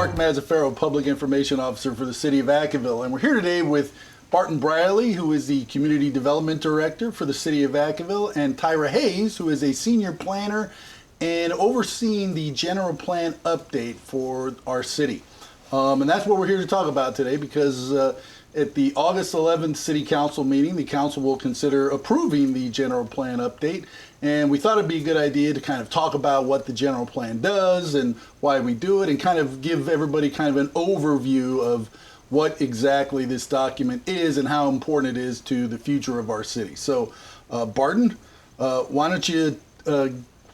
Mark Mazzaferro, Public Information Officer for the City of Vacaville, and we're here today with Barton Brierley, who is the Community Development Director for the City of Vacaville, and Tyra Hayes, who is a Senior Planner and overseeing the General Plan update for our city. And that's what we're here to talk about today, because at the August 11th City Council meeting, the Council will consider approving the General Plan update. And we thought it'd be a good idea to kind of talk about what the General Plan does and why we do it, and kind of give everybody kind of an overview of what exactly this document is and how important it is to the future of our city. So, Barton, why don't you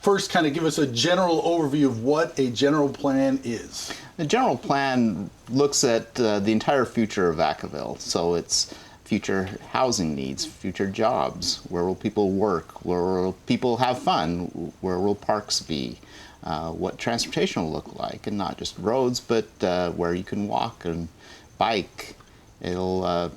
first kind of give us a general overview of what a general plan is? The general plan looks at the entire future of Vacaville. So it's future housing needs, future jobs, where will people work, where will people have fun, where will parks be, what transportation will look like, and not just roads, but where you can walk and bike. It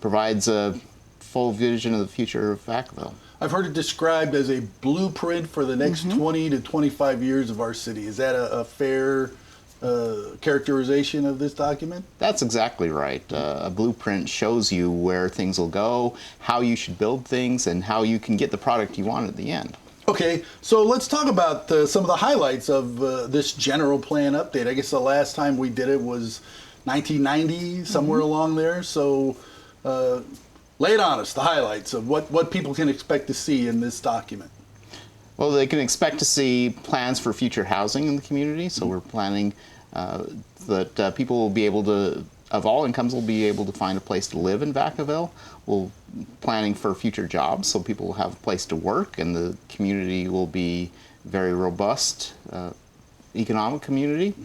provides a full vision of the future of Vacaville. I've heard it described as a blueprint for the next 20 to 25 years of our city. Is that a fair characterization of this document? That's exactly right. A blueprint shows you where things will go, how you should build things, and how you can get the product you want at the end. Okay, so let's talk about some of the highlights of this general plan update. I guess the last time we did it was 1990, somewhere along there. So lay it on us, the highlights of what people can expect to see in this document. Well, they can expect to see plans for future housing in the community. So we're planning that people will be able to, of all incomes, will be able to find a place to live in Vacaville. We're planning for future jobs, so people will have a place to work, and the community will be very robust economic community.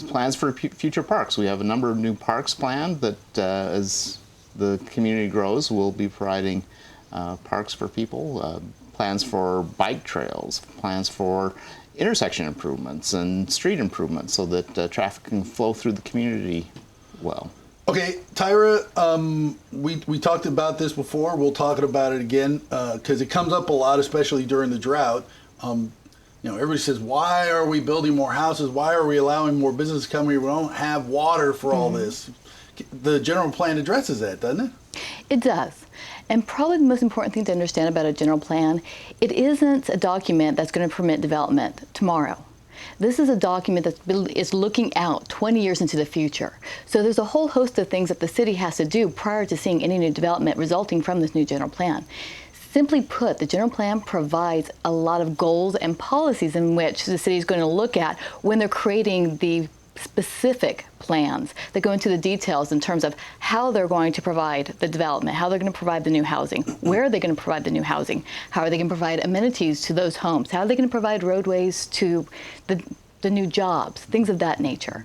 Plans for future parks. We have a number of new parks planned that, as the community grows, we'll be providing parks for people. Plans for bike trails, plans for intersection improvements and street improvements so that traffic can flow through the community well. Okay, Tyra, we talked about this before. We'll talk about it again because it comes up a lot, especially during the drought. Everybody says, why are we building more houses? Why are we allowing more business to come here? We don't have water for all this. The general plan addresses that, doesn't it? It does. And probably the most important thing to understand about a general plan, it isn't a document that's going to permit development tomorrow. This is a document that is looking out 20 years into the future. So there's a whole host of things that the city has to do prior to seeing any new development resulting from this new general plan. Simply put, the general plan provides a lot of goals and policies in which the city is going to look at when they're creating the specific plans that go into the details in terms of how they're going to provide the development, how they're going to provide the new housing, where are they going to provide the new housing, how are they going to provide amenities to those homes, how are they going to provide roadways to the new jobs, things of that nature.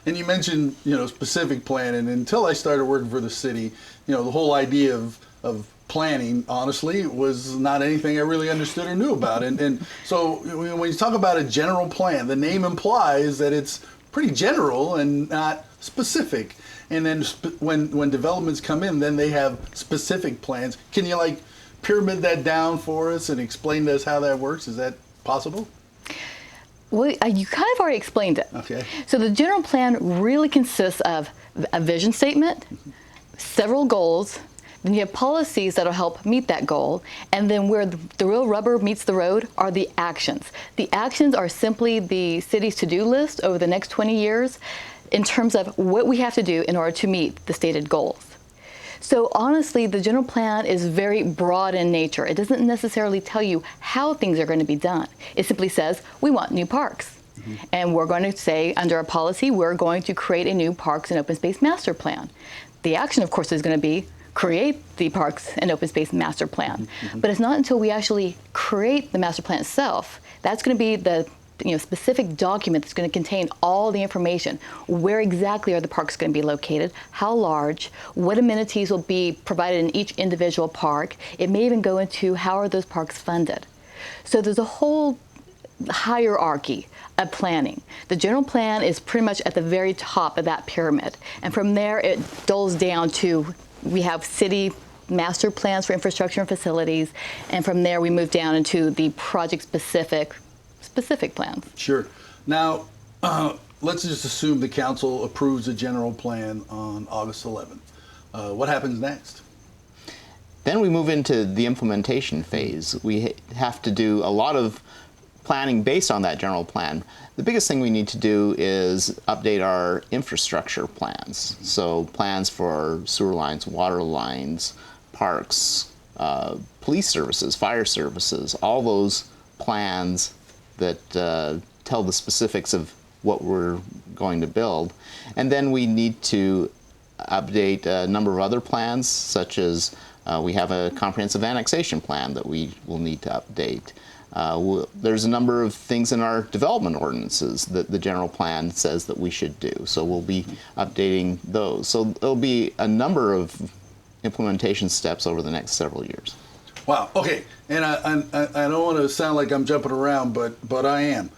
And you mentioned, specific plan, and until I started working for the city, the whole idea of planning, honestly, was not anything I really understood or knew about. And so when you talk about a general plan, the name implies that it's pretty general and not specific. And then when developments come in, then they have specific plans. Can you pyramid that down for us and explain to us how that works? Is that possible? Well, you kind of already explained it. Okay. So the general plan really consists of a vision statement, several goals, then you have policies that'll help meet that goal, and then where the real rubber meets the road are the actions. The actions are simply the city's to-do list over the next 20 years in terms of what we have to do in order to meet the stated goals. So honestly, the general plan is very broad in nature. It doesn't necessarily tell you how things are going to be done. It simply says, we want new parks. And we're going to say, under our policy, we're going to create a new Parks and Open Space Master Plan. The action, of course, is going to be create the Parks and Open Space Master Plan. But it's not until we actually create the master plan itself, that's going to be the specific document that's going to contain all the information. Where exactly are the parks going to be located? How large? What amenities will be provided in each individual park? It may even go into how are those parks funded. So there's a whole hierarchy of planning. The general plan is pretty much at the very top of that pyramid. And from there, it doles down to, we have city master plans for infrastructure and facilities. And from there, we move down into the project specific plans. Sure. Now, Let's just assume the council approves the general plan on August 11th. What happens next? Then we move into the implementation phase. We have to do a lot of planning based on that general plan. The biggest thing we need to do is update our infrastructure plans. So plans for sewer lines, water lines, parks, police services, fire services, all those plans that tell the specifics of what we're going to build. And then we need to update a number of other plans, such as we have a comprehensive annexation plan that we will need to update. There's a number of things in our development ordinances that the general plan says that we should do. So we'll be updating those. So there'll be a number of implementation steps over the next several years. Wow. Okay. And I don't want to sound like I'm jumping around, but I am.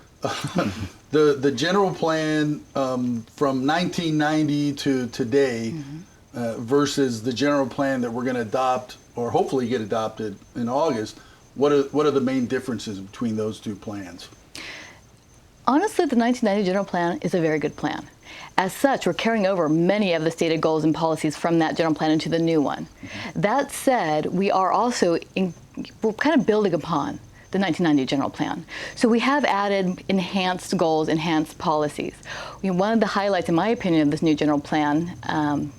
The general plan from 1990 to today versus the general plan that we're going to adopt or hopefully get adopted in August. What are the main differences between those two plans? Honestly, the 1990 general plan is a very good plan. As such, we're carrying over many of the stated goals and policies from that general plan into the new one. That said, we are also we're kind of building upon the 1990 general plan. So we have added enhanced goals, enhanced policies. One of the highlights, in my opinion, of this new general plan,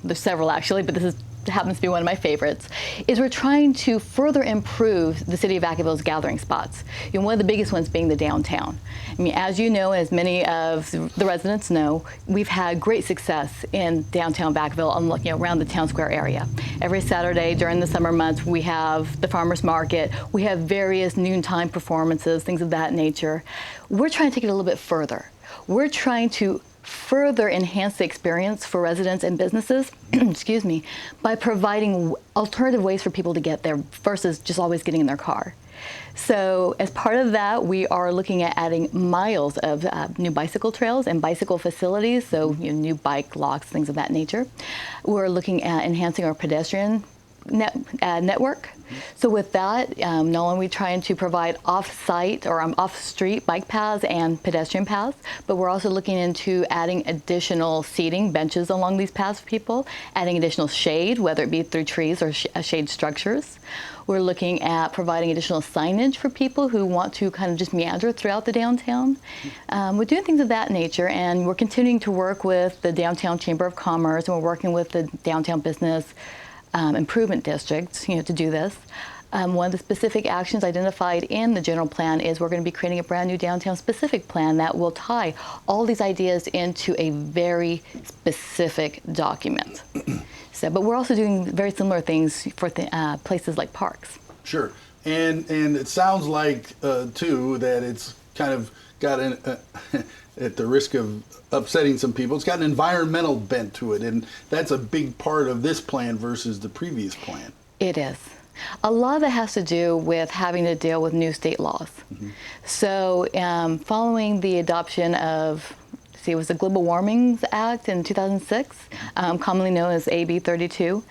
there's several actually, but this happens to be one of my favorites, is we're trying to further improve the city of Vacaville's gathering spots. One of the biggest ones being the downtown. I mean, as you know, as many of the residents know, we've had great success in downtown Vacaville, around the town square area. Every Saturday during the summer months, we have the farmers market, we have various noontime performances, things of that nature. We're trying to take it a little bit further. We're trying to further enhance the experience for residents and businesses, excuse me, by providing alternative ways for people to get there versus just always getting in their car. So as part of that, we are looking at adding miles of new bicycle trails and bicycle facilities, so new bike locks, things of that nature. We're looking at enhancing our pedestrian network. So with that, not only are we trying to provide off-site or off-street bike paths and pedestrian paths, but we're also looking into adding additional seating, benches along these paths for people, adding additional shade, whether it be through trees or shade structures. We're looking at providing additional signage for people who want to kind of just meander throughout the downtown. We're doing things of that nature, and we're continuing to work with the Downtown Chamber of Commerce, and we're working with the Downtown Business Improvement Districts, to do this. One of the specific actions identified in the general plan is we're going to be creating a brand new downtown specific plan that will tie all these ideas into a very specific document. But we're also doing very similar things for places like parks. Sure. And it sounds like, too, that it's kind of got at the risk of upsetting some people, it's got an environmental bent to it, and that's a big part of this plan versus the previous plan. It is. A lot of it has to do with having to deal with new state laws. So following the adoption of, it was the Global Warming Act in 2006, commonly known as AB 32,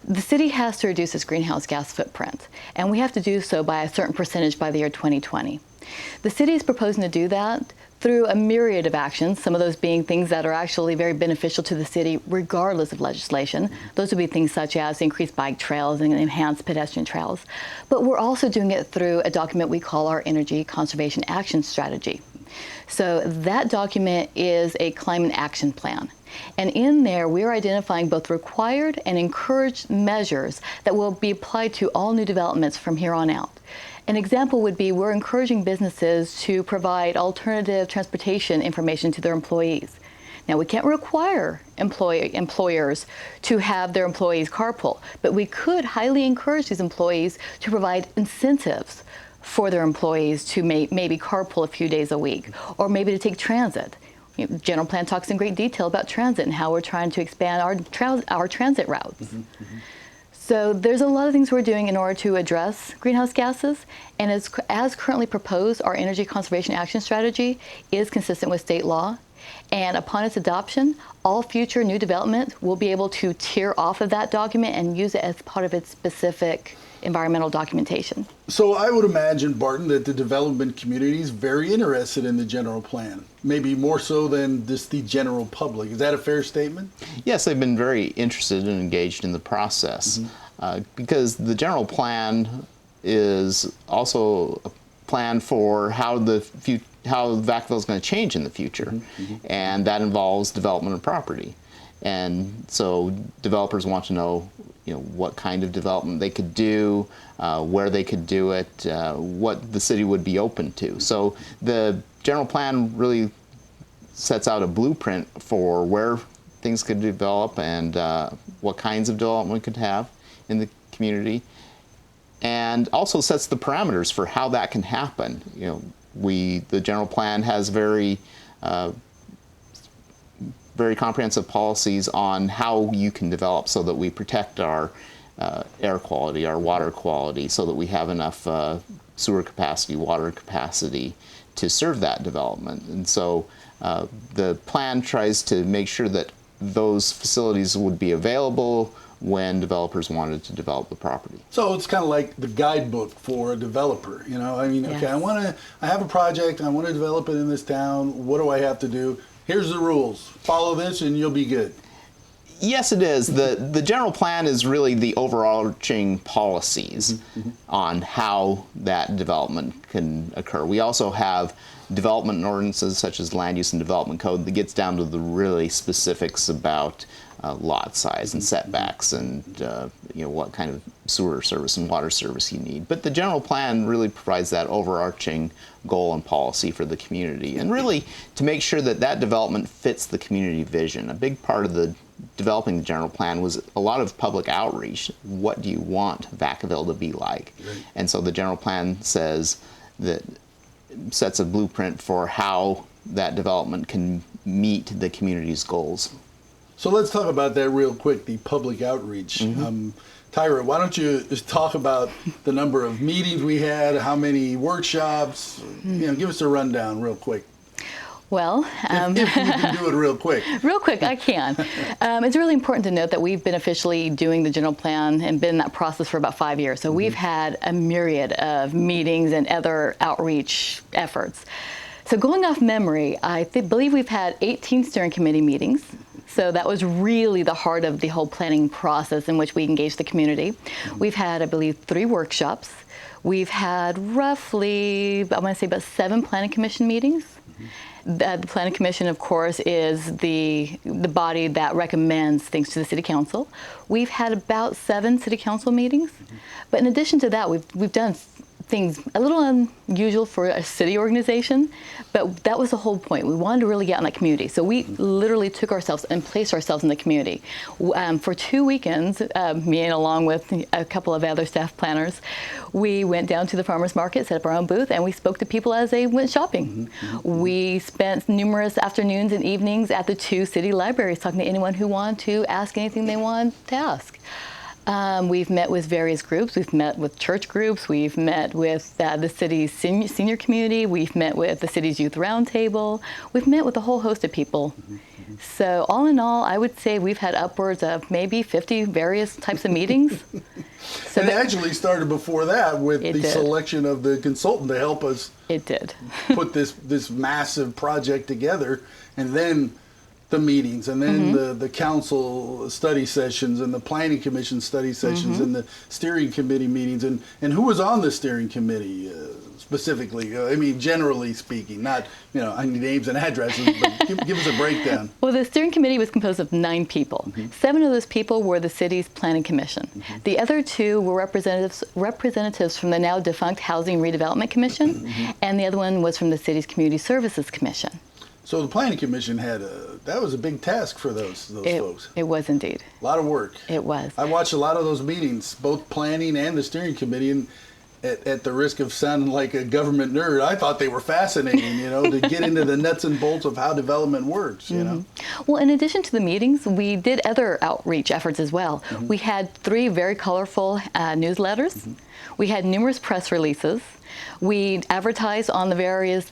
the city has to reduce its greenhouse gas footprint, and we have to do so by a certain percentage by the year 2020. The city is proposing to do that through a myriad of actions, some of those being things that are actually very beneficial to the city regardless of legislation. Those would be things such as increased bike trails and enhanced pedestrian trails. But we're also doing it through a document we call our Energy Conservation Action Strategy. So that document is a climate action plan. And in there, we are identifying both required and encouraged measures that will be applied to all new developments from here on out. An example would be we're encouraging businesses to provide alternative transportation information to their employees. Now, we can't require employers to have their employees carpool, but we could highly encourage these employees to provide incentives for their employees to maybe carpool a few days a week, or maybe to take transit. General plan talks in great detail about transit and how we're trying to expand our transit routes. So there's a lot of things we're doing in order to address greenhouse gases, and as currently proposed, our Energy Conservation Action Strategy is consistent with state law, and upon its adoption, all future new development will be able to tier off of that document and use it as part of its specific environmental documentation. So I would imagine, Barton, that the development community is very interested in the general plan, maybe more so than just the general public. Is that a fair statement? Yes, they've been very interested and engaged in the process because the general plan is also a plan for how how Vacaville is going to change in the future, and that involves development of property. And so developers want to know, what kind of development they could do, where they could do it, what the city would be open to. So the general plan really sets out a blueprint for where things could develop and what kinds of development we could have in the community, and also sets the parameters for how that can happen. The general plan has very comprehensive policies on how you can develop so that we protect our air quality, our water quality, so that we have enough sewer capacity, water capacity to serve that development. And so the plan tries to make sure that those facilities would be available when developers wanted to develop the property. So it's kind of like the guidebook for a developer. Yes. Okay, I have a project, I want to develop it in this town. What do I have to do? Here's the rules. Follow this and you'll be good. Yes, it is. The general plan is really the overarching policies on how that development can occur. We also have development ordinances such as land use and development code that gets down to the really specifics about lot size and setbacks and what kind of sewer service and water service you need. But the general plan really provides that overarching goal and policy for the community, and really to make sure that that development fits the community vision. A big part of the developing the general plan was a lot of public outreach. What do you want Vacaville to be like? Right. And so the general plan sets a blueprint for how that development can meet the community's goals. So let's talk about that real quick, the public outreach. Tyra, why don't you just talk about the number of meetings we had, how many workshops, give us a rundown real quick. Well, if you can do it real quick. Real quick, I can. It's really important to note that we've been officially doing the general plan and been in that process for about 5 years. So we've had a myriad of meetings and other outreach efforts. So going off memory, I believe we've had 18 steering committee meetings. So that was really the heart of the whole planning process in which we engaged the community. We've had, I believe, 3 workshops. We've had roughly, I want to say about 7 planning commission meetings. The Planning Commission, of course, is the body that recommends things to the City Council. We've had about 7 City Council meetings. But in addition to that, we've done things a little unusual for a city organization, but that was the whole point. We wanted to really get in that community. So we literally took ourselves and placed ourselves in the community. For 2 weekends, me and along with a couple of other staff planners, we went down to the farmers market, set up our own booth, and we spoke to people as they went shopping. We spent numerous afternoons and evenings at the 2 city libraries talking to anyone who wanted to ask anything they wanted to ask. We've met with various groups. We've met with church groups. We've met with the city's senior community. We've met with the city's youth roundtable. We've met with a whole host of people. So all in all, I would say we've had upwards of maybe 50 various types of meetings. So and it actually started before that with the did. selection of the consultant to help us It did. put this massive project together, and then the meetings, and then the council study sessions, and the planning commission study sessions, and the steering committee meetings, and who was on the steering committee specifically? I mean, generally speaking, not, I need names and addresses, but give us a breakdown. Well, the steering committee was composed of 9 people. 7 of those people were the city's planning commission. The other 2 were representatives from the now defunct Housing Redevelopment Commission, and the other one was from the city's Community Services Commission. So the planning commission that was a big task for those folks. It was indeed. A lot of work. It was. I watched a lot of those meetings, both planning and the steering committee, and at the risk of sounding like a government nerd, I thought they were fascinating, to get into the nuts and bolts of how development works, Well, in addition to the meetings, we did other outreach efforts as well. We had 3 very colorful newsletters. We had numerous press releases. We advertised on the various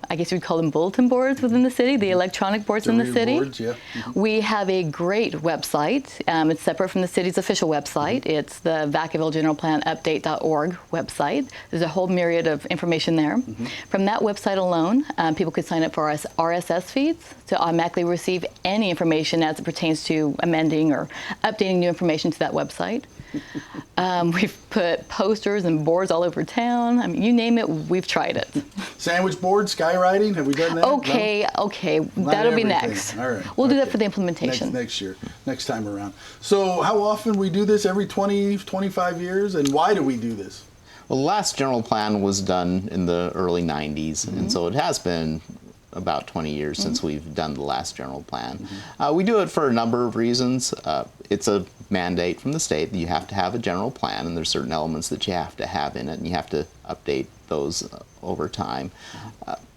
I guess you'd call them bulletin boards within the city, the electronic boards in the city. Boards, yeah. We have a great website. It's separate from the city's official website. It's the Vacaville General Plan Update.org website. There's a whole myriad of information there. From that website alone, people could sign up for our RSS feeds to automatically receive any information as it pertains to amending or updating new information to that website. We've put posters and boards all over town. I mean, you name it, we've tried it. Sandwich board, skywriting, have we done that? Okay, that'll be everything. next. All right. We'll do that for the implementation. Next year, next time around. So how often we do this? Every 20, 25 years? And why do we do this? Well, the last general plan was done in the early 90s, and so it has been about 20 years since we've done the last general plan. We do it for a number of reasons. It's a mandate from the state that you have to have a general plan, and there's certain elements that you have to have in it, and you have to update those over time.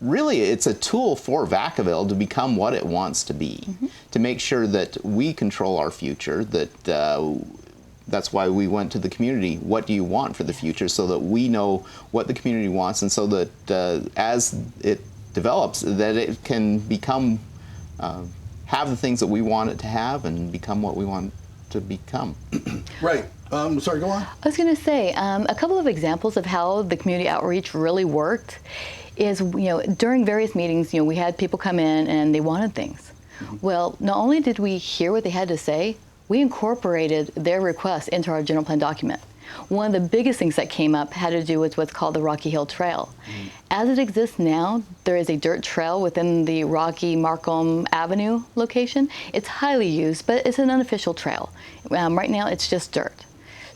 Really, it's a tool for Vacaville to become what it wants to be, to make sure that we control our future, that that's why we went to the community. What do you want for the future? So that we know what the community wants, and so that as it develops, that it can become, have the things that we want it to have and become what we want to become. Right. Sorry, go on. I was going to say, a couple of examples of how the community outreach really worked is, during various meetings, we had people come in and they wanted things. Well, not only did we hear what they had to say, we incorporated their requests into our general plan document. One of the biggest things that came up had to do with what's called the Rocky Hill Trail. As it exists now, there is a dirt trail within the Rocky Markham Avenue location. It's highly used, but it's an unofficial trail. Right now, it's just dirt.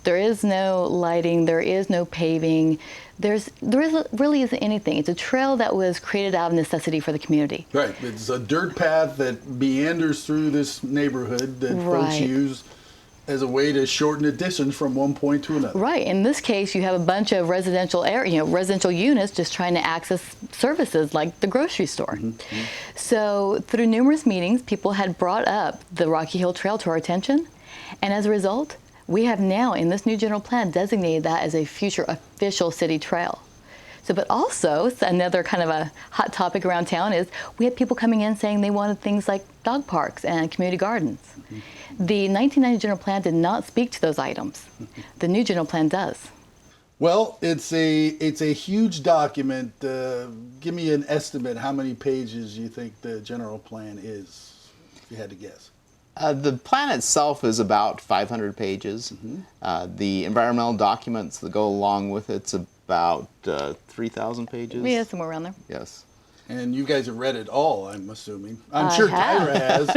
There is no lighting, there is no paving, really isn't anything. It's a trail that was created out of necessity for the community. Right, it's a dirt path that meanders through this neighborhood that folks use as a way to shorten the distance from one point to another. Right. In this case, you have a bunch of residential residential units just trying to access services like the grocery store. So through numerous meetings, people had brought up the Rocky Hill Trail to our attention, and as a result, we have now, in this new general plan, designated that as a future official city trail. So, but also, another kind of a hot topic around town is we had people coming in saying they wanted things like dog parks and community gardens. The 1990 general plan did not speak to those items. The new general plan does. Well, it's a huge document. Give me an estimate how many pages you think the general plan is, if you had to guess. The plan itself is about 500 pages. The environmental documents that go along with it's about 3,000 pages. Yeah, somewhere around there. Yes. And you guys have read it all, I'm assuming. I'm sure Tyra has.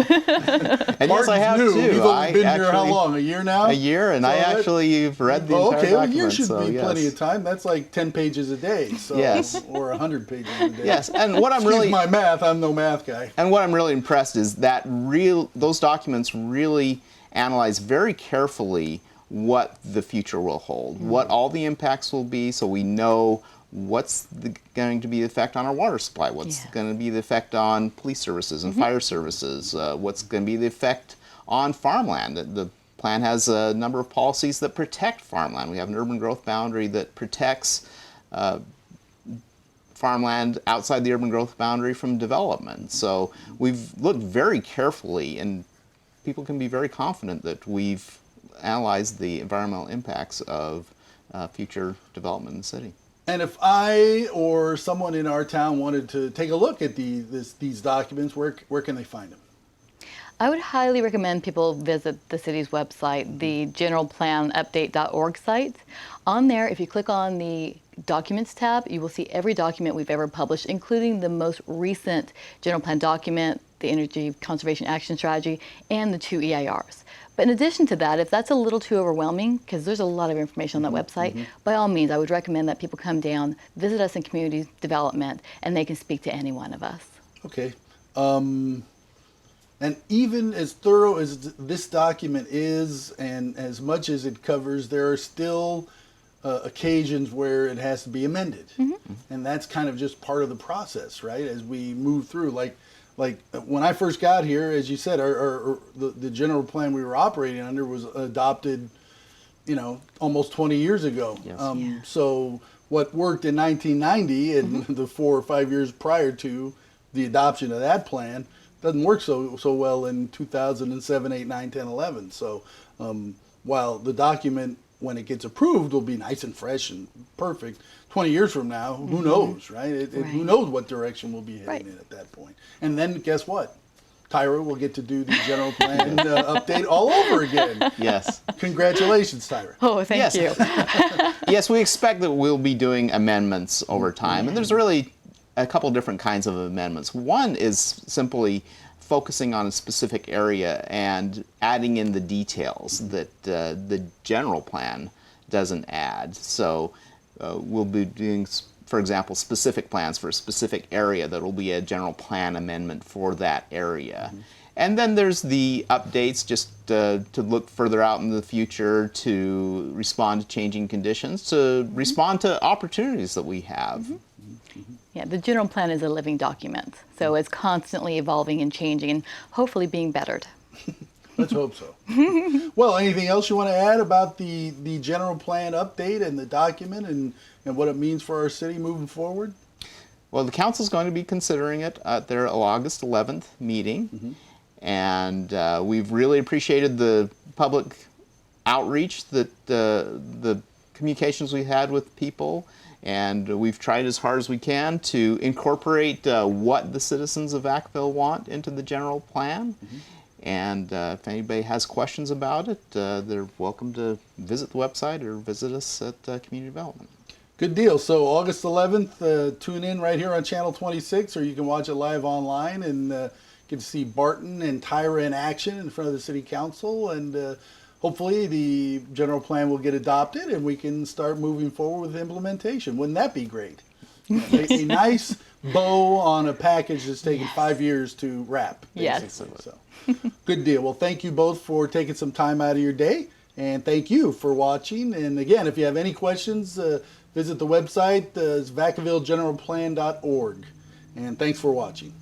And yes, I have new. too. You've only been here how long? A year now? A year, and I actually have read the entire okay, document. A year should be yes. plenty of time. That's like 10 pages a day. So, yes. Or 100 pages a day. Yes, and what I'm Excuse really my math. I'm no math guy. And what I'm really impressed is that those documents really analyze very carefully what the future will hold, what all the impacts will be, so we know what's going to be the effect on our water supply, what's going to be the effect on police services and fire services, what's going to be the effect on farmland. The plan has a number of policies that protect farmland. We have an urban growth boundary that protects farmland outside the urban growth boundary from development. So we've looked very carefully, and people can be very confident that we've analyzed the environmental impacts of future development in the city. And if I or someone in our town wanted to take a look at these documents, where can they find them? I would highly recommend people visit the city's website, the generalplanupdate.org site. On there, if you click on the Documents tab, you will see every document we've ever published, including the most recent general plan document, the Energy Conservation Action Strategy, and the 2 EIRs. But in addition to that, if that's a little too overwhelming, because there's a lot of information on that website, by all means, I would recommend that people come down, visit us in community development, and they can speak to any one of us. Okay. And even as thorough as this document is, and as much as it covers, there are still occasions where it has to be amended. And that's kind of just part of the process, right? As we move through, like when I first got here, as you said, the general plan we were operating under was adopted, almost 20 years ago. Yes. So what worked in 1990 and the 4 or 5 years prior to the adoption of that plan doesn't work so well in 2007, 8, 9, 10, 11. So while the document, when it gets approved, will be nice and fresh and perfect, 20 years from now, who knows, right? Who knows what direction we'll be heading in at that point. And then guess what? Tyra will get to do the general plan update all over again. Yes. Congratulations, Tyra. Oh, thank you. Yes, we expect that we'll be doing amendments over time, and there's really a couple different kinds of amendments. One is simply focusing on a specific area and adding in the details that the general plan doesn't add. So we'll be doing, for example, specific plans for a specific area that will be a general plan amendment for that area. And then there's the updates just to look further out in the future, to respond to changing conditions, to respond to opportunities that we have. Yeah, the general plan is a living document, so it's constantly evolving and changing and hopefully being bettered. Let's hope so. Well, anything else you want to add about the general plan update and the document and what it means for our city moving forward? Well, the council's going to be considering it at their August 11th meeting, and we've really appreciated the public outreach, that the communications we had with people, and we've tried as hard as we can to incorporate what the citizens of Vacaville want into the general plan. And if anybody has questions about it, they're welcome to visit the website or visit us at Community Development. Good deal. So August 11th, tune in right here on Channel 26, or you can watch it live online and get to see Barton and Tyra in action in front of the City Council. And hopefully the general plan will get adopted and we can start moving forward with implementation. Wouldn't that be great? A nice bow on a package that's taken 5 years to wrap, basically. Yes. So, good deal. Well, thank you both for taking some time out of your day, and thank you for watching. And again, if you have any questions, visit the website, vacavillegeneralplan.org. And thanks for watching.